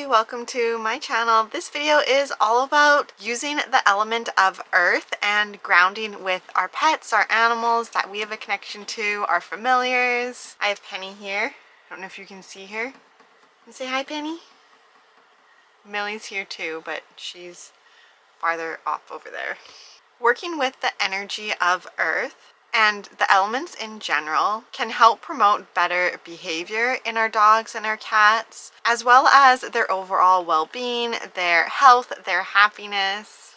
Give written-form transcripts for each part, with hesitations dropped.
welcome to my channel. This video is all about using the element of earth and grounding with our pets, our animals that we have a connection to, our familiars. I have Penny here. I don't know if you can see her. Say hi, Penny. Millie's here too, but she's farther off over there. Working with the energy of earth and the elements in general can help promote better behavior in our dogs and our cats, as well as their overall well-being, their health, their happiness.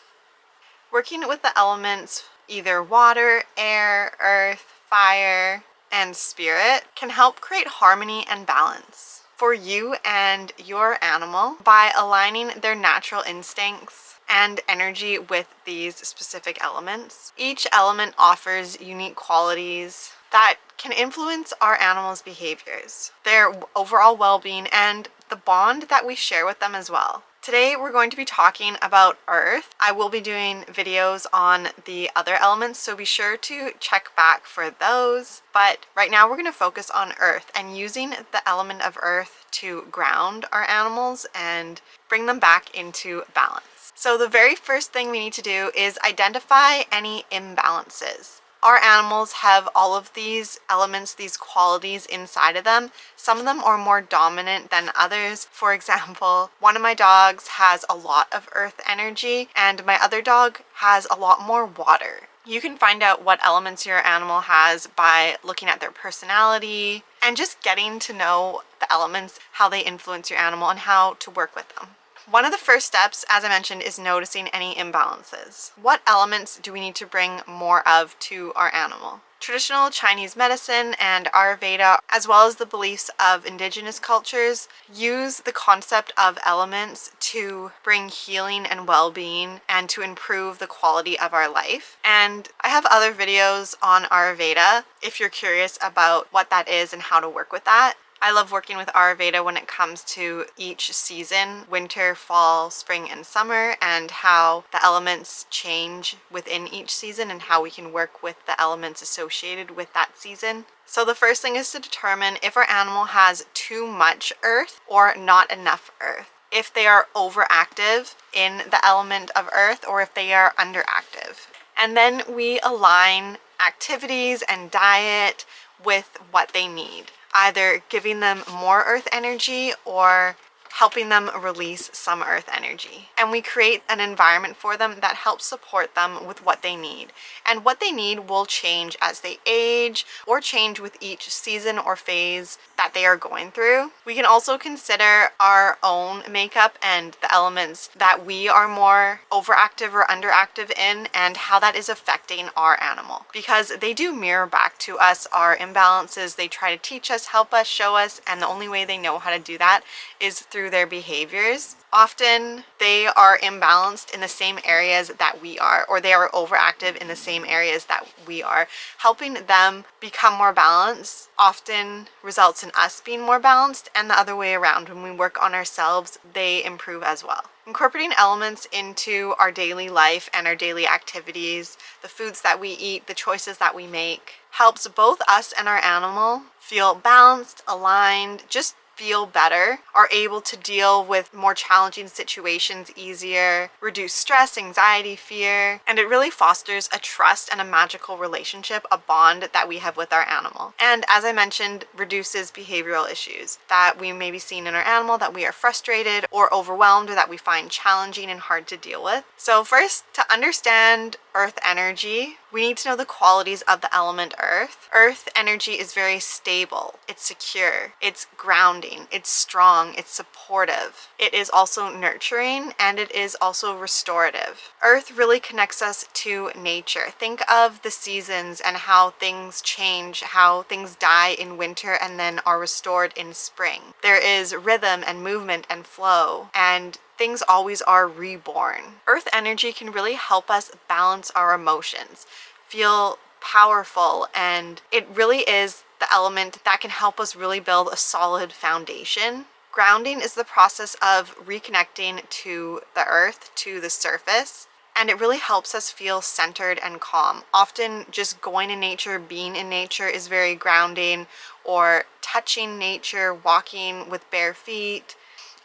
Working with the elements, either water, air, earth, fire, and spirit, can help create harmony and balance for you and your animal by aligning their natural instincts and energy with these specific elements. Each element offers unique qualities that can influence our animals' behaviors, their overall well-being, and the bond that we share with them as well. Today we're going to be talking about earth. I will be doing videos on the other elements, so be sure to check back for those. But right now we're going to focus on earth and using the element of earth to ground our animals and bring them back into balance. So the very first thing we need to do is identify any imbalances. Our animals have all of these elements, these qualities inside of them. Some of them are more dominant than others. For example, one of my dogs has a lot of earth energy and my other dog has a lot more water. You can find out what elements your animal has by looking at their personality and just getting to know the elements, how they influence your animal, and how to work with them. One of the first steps, as I mentioned, is noticing any imbalances. What elements do we need to bring more of to our animal? Traditional Chinese medicine and Ayurveda, as well as the beliefs of indigenous cultures, use the concept of elements to bring healing and well-being and to improve the quality of our life. And I have other videos on Ayurveda if you're curious about what that is and how to work with that. I love working with Ayurveda when it comes to each season, winter, fall, spring, and summer, and how the elements change within each season and how we can work with the elements associated with that season. So the first thing is to determine if our animal has too much earth or not enough earth. If they are overactive in the element of earth or if they are underactive. And then we align activities and diet with what they need, either giving them more earth energy or helping them release some earth energy. And we create an environment for them that helps support them with what they need. And what they need will change as they age or change with each season or phase that they are going through. We can also consider our own makeup and the elements that we are more overactive or underactive in and how that is affecting our animal. Because they do mirror back to us our imbalances. They try to teach us, help us, show us, and the only way they know how to do that is through their behaviors. Often they are imbalanced in the same areas that we are, or they are overactive in the same areas that we are. Helping them become more balanced often results in us being more balanced, and the other way around. When we work on ourselves, they improve as well. Incorporating elements into our daily life and our daily activities, the foods that we eat, the choices that we make, helps both us and our animal feel balanced, aligned, just feel better, are able to deal with more challenging situations easier, reduce stress, anxiety, fear, and it really fosters a trust and a magical relationship, a bond that we have with our animal. And as I mentioned, reduces behavioral issues that we may be seeing in our animal, that we are frustrated or overwhelmed or that we find challenging and hard to deal with. So first, to understand earth energy, we need to know the qualities of the element earth. Earth energy is very stable, it's secure, it's grounding, it's strong, it's supportive. It is also nurturing and it is also restorative. Earth really connects us to nature. Think of the seasons and how things change, how things die in winter and then are restored in spring. There is rhythm and movement and flow, and things always are reborn. Earth energy can really help us balance our emotions, feel powerful, and it really is the element that can help us really build a solid foundation. Grounding is the process of reconnecting to the earth, to the surface, and it really helps us feel centered and calm. Often just going in nature, being in nature is very grounding, or touching nature, walking with bare feet,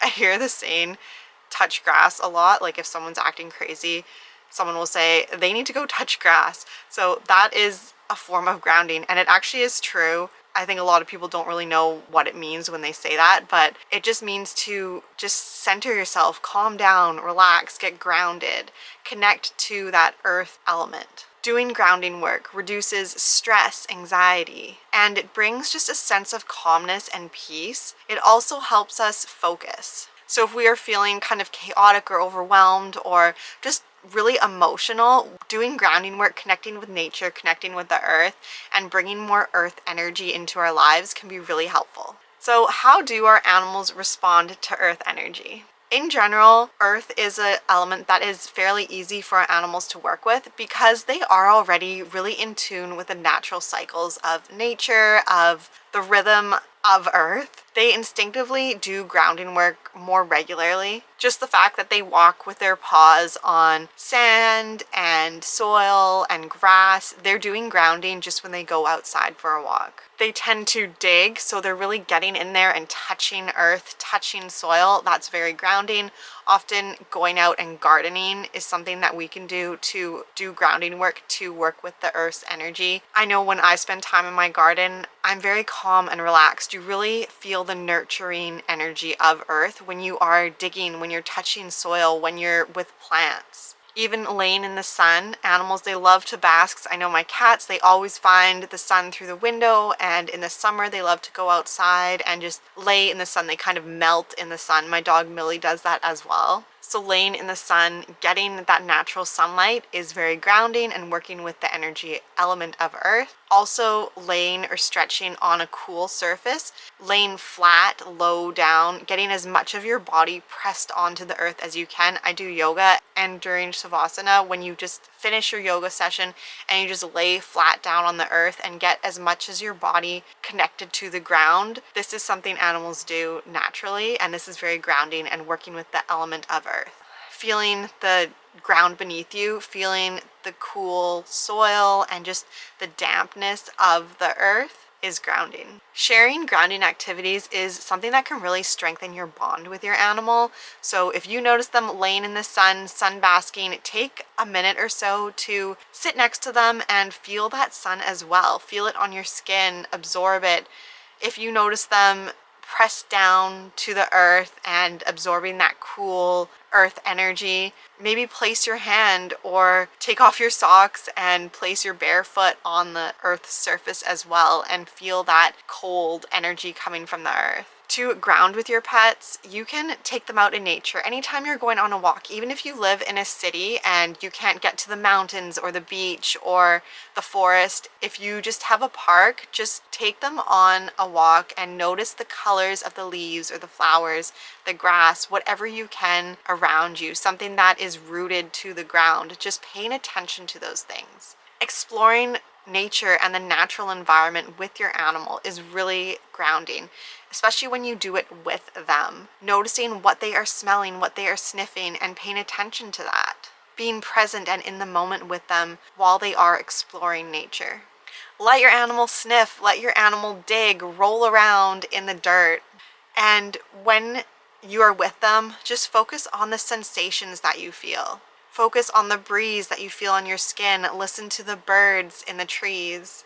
I hear the saying touch grass a lot. Like if someone's acting crazy, someone will say they need to go touch grass. So that is a form of grounding, and it actually is true. I think a lot of people don't really know what it means when they say that, but it just means to just center yourself, calm down, relax, get grounded, connect to that earth element. Doing grounding work reduces stress, anxiety, and it brings just a sense of calmness and peace. It also helps us focus. So if we are feeling kind of chaotic or overwhelmed or just really emotional, doing grounding work, connecting with nature, connecting with the earth, and bringing more earth energy into our lives can be really helpful. So how do our animals respond to earth energy? In general, earth is an element that is fairly easy for our animals to work with because they are already really in tune with the natural cycles of nature, of the rhythm of earth. They instinctively do grounding work more regularly. Just the fact that they walk with their paws on sand and soil and grass, they're doing grounding just when they go outside for a walk. They tend to dig, so they're really getting in there and touching earth, touching soil. That's very grounding. Often going out and gardening is something that we can do to do grounding work, to work with the earth's energy. I know when I spend time in my garden, I'm very calm and relaxed. You really feel the nurturing energy of earth when you are digging, when you're touching soil, when you're with plants. Even laying in the sun, animals, they love to bask. I know my cats, they always find the sun through the window, and in the summer they love to go outside and just lay in the sun. They kind of melt in the sun. My dog Millie does that as well. So laying in the sun, getting that natural sunlight is very grounding and working with the energy element of earth. Also laying or stretching on a cool surface, laying flat, low down, getting as much of your body pressed onto the earth as you can. I do yoga, and during Savasana, when you just finish your yoga session and you just lay flat down on the earth and get as much as your body connected to the ground, this is something animals do naturally, and this is very grounding and working with the element of earth. Feeling the ground beneath you, feeling the cool soil and just the dampness of the earth is grounding. Sharing grounding activities is something that can really strengthen your bond with your animal. So if you notice them laying in the sun, sunbasking, take a minute or so to sit next to them and feel that sun as well. Feel it on your skin, absorb it. If you notice them pressed down to the earth and absorbing that cool earth energy, maybe place your hand or take off your socks and place your bare foot on the earth's surface as well and feel that cold energy coming from the earth. To ground with your pets, you can take them out in nature anytime you're going on a walk. Even if you live in a city and you can't get to the mountains or the beach or the forest, if you just have a park, just take them on a walk and notice the colors of the leaves or the flowers, the grass, whatever you can around you, something that is rooted to the ground. Just paying attention to those things. Exploring nature and the natural environment with your animal is really grounding, especially when you do it with them. Noticing what they are smelling, what they are sniffing, and paying attention to that. Being present and in the moment with them while they are exploring nature. Let your animal sniff, let your animal dig, roll around in the dirt. And when you are with them, just focus on the sensations that you feel. Focus on the breeze that you feel on your skin. Listen to the birds in the trees.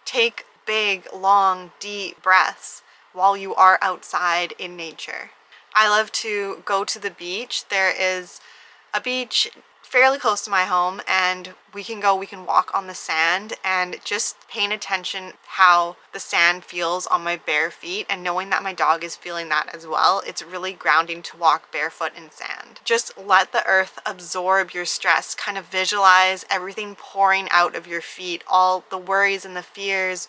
Take big, long, deep breaths while you are outside in nature. I love to go to the beach. There is a beach fairly close to my home, and we can walk on the sand, and just paying attention how the sand feels on my bare feet and knowing that my dog is feeling that as well. It's really grounding to walk barefoot in sand. Just let the earth absorb your stress. Kind of visualize everything pouring out of your feet, all the worries and the fears,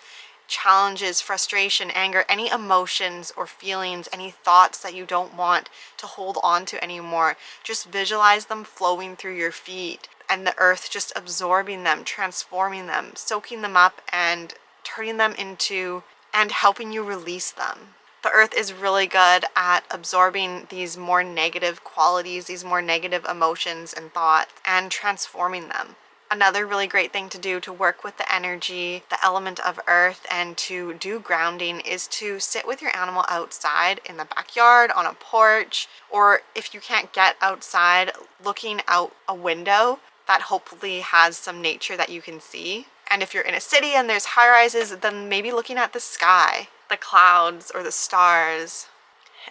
challenges, frustration, anger, any emotions or feelings, any thoughts that you don't want to hold on to anymore. Just visualize them flowing through your feet and the earth just absorbing them, transforming them, soaking them up and turning them into and helping you release them. The earth is really good at absorbing these more negative qualities, these more negative emotions and thoughts, and transforming them. Another really great thing to do to work with the energy, the element of earth, and to do grounding is to sit with your animal outside in the backyard, on a porch, or if you can't get outside, looking out a window that hopefully has some nature that you can see. And if you're in a city and there's high rises, then maybe looking at the sky, the clouds or the stars,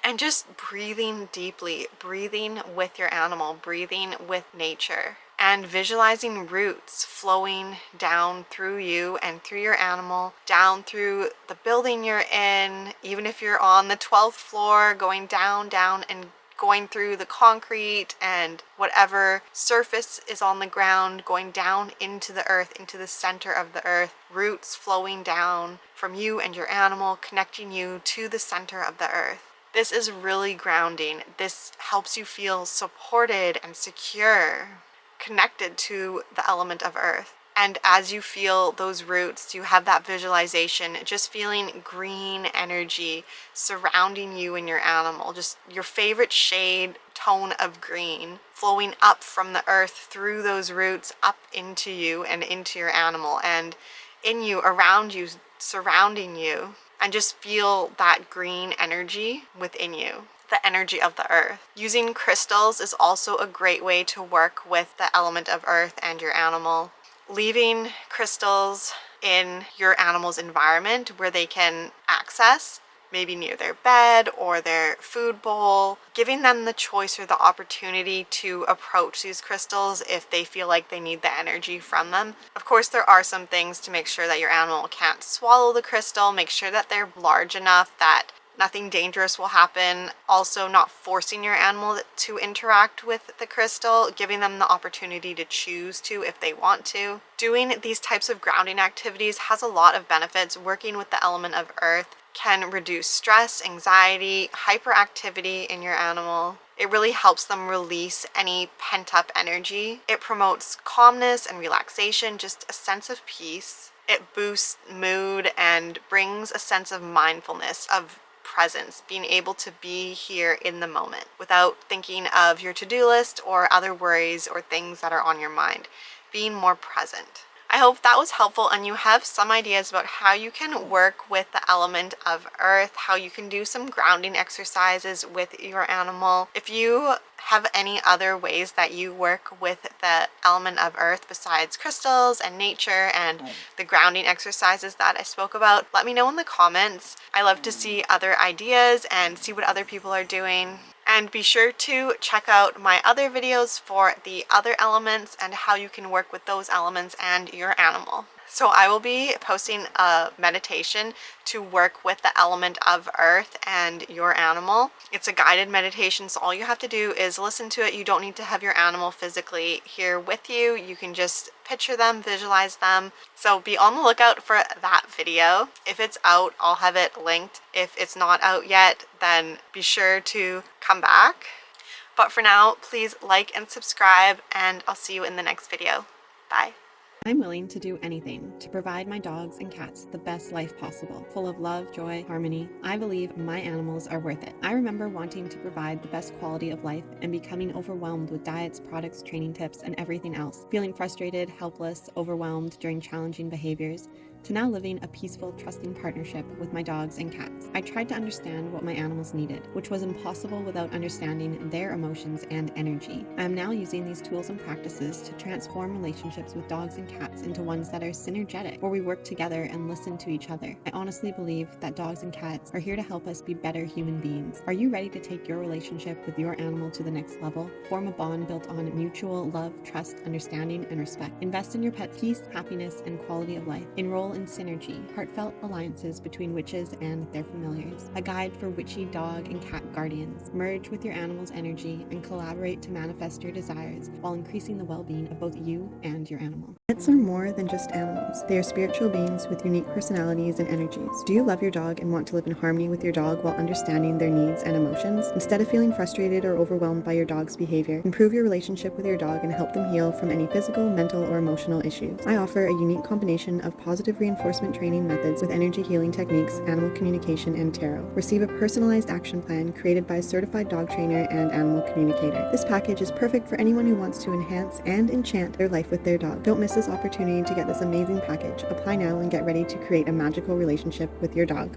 and just breathing deeply, breathing with your animal, breathing with nature, and visualizing roots flowing down through you and through your animal, down through the building you're in, even if you're on the 12th floor, going down, and going through the concrete and whatever surface is on the ground, going down into the earth, into the center of the earth, roots flowing down from you and your animal, connecting you to the center of the earth. This is really grounding. This helps you feel supported and secure, connected to the element of earth. And as you feel those roots, you have that visualization, just feeling green energy surrounding you and your animal, just your favorite shade, tone of green, flowing up from the earth through those roots up into you and into your animal and in you, around you, surrounding you. And just feel that green energy within you, the energy of the earth. Using crystals is also a great way to work with the element of earth and your animal. Leaving crystals in your animal's environment where they can access, maybe near their bed or their food bowl, giving them the choice or the opportunity to approach these crystals if they feel like they need the energy from them. Of course, there are some things to make sure that your animal can't swallow the crystal, make sure that they're large enough that nothing dangerous will happen. Also, not forcing your animal to interact with the crystal, giving them the opportunity to choose to if they want to. Doing these types of grounding activities has a lot of benefits. Working with the element of earth can reduce stress, anxiety, hyperactivity in your animal. It really helps them release any pent-up energy. It promotes calmness and relaxation, just a sense of peace. It boosts mood and brings a sense of mindfulness, of presence, being able to be here in the moment without thinking of your to-do list or other worries or things that are on your mind, being more present. I hope that was helpful and you have some ideas about how you can work with the element of earth, how you can do some grounding exercises with your animal. If you have any other ways that you work with the element of earth besides crystals and nature and the grounding exercises that I spoke about, let me know in the comments. I love to see other ideas and see what other people are doing. And be sure to check out my other videos for the other elements and how you can work with those elements and your animal. So I will be posting a meditation to work with the element of earth and your animal. It's a guided meditation, so all you have to do is listen to it. You don't need to have your animal physically here with you. You can just picture them, visualize them. So be on the lookout for that video. If it's out, I'll have it linked. If it's not out yet, then be sure to come back. But for now, please like and subscribe, and I'll see you in the next video. Bye. I'm willing to do anything to provide my dogs and cats the best life possible, full of love, joy, harmony. I believe my animals are worth it. I remember wanting to provide the best quality of life and becoming overwhelmed with diets, products, training tips, and everything else, feeling frustrated, helpless, overwhelmed during challenging behaviors, to now living a peaceful, trusting partnership with my dogs and cats. I tried to understand what my animals needed, which was impossible without understanding their emotions and energy. I am now using these tools and practices to transform relationships with dogs and cats into ones that are synergetic, where we work together and listen to each other. I honestly believe that dogs and cats are here to help us be better human beings. Are you ready to take your relationship with your animal to the next level? Form a bond built on mutual love, trust, understanding, and respect. Invest in your pet's peace, happiness, and quality of life. Enroll in Synergy, heartfelt alliances between witches and their familiars. A guide for witchy dog and cat guardians. Merge with your animal's energy and collaborate to manifest your desires while increasing the well-being of both you and your animal. Pets are more than just animals. They are spiritual beings with unique personalities and energies. Do you love your dog and want to live in harmony with your dog while understanding their needs and emotions? Instead of feeling frustrated or overwhelmed by your dog's behavior, improve your relationship with your dog and help them heal from any physical, mental, or emotional issues. I offer a unique combination of positive reinforcement training methods with energy healing techniques, animal communication, and tarot. Receive a personalized action plan created by a certified dog trainer and animal communicator. This package is perfect for anyone who wants to enhance and enchant their life with their dog. Don't miss this opportunity to get this amazing package. Apply now and get ready to create a magical relationship with your dog.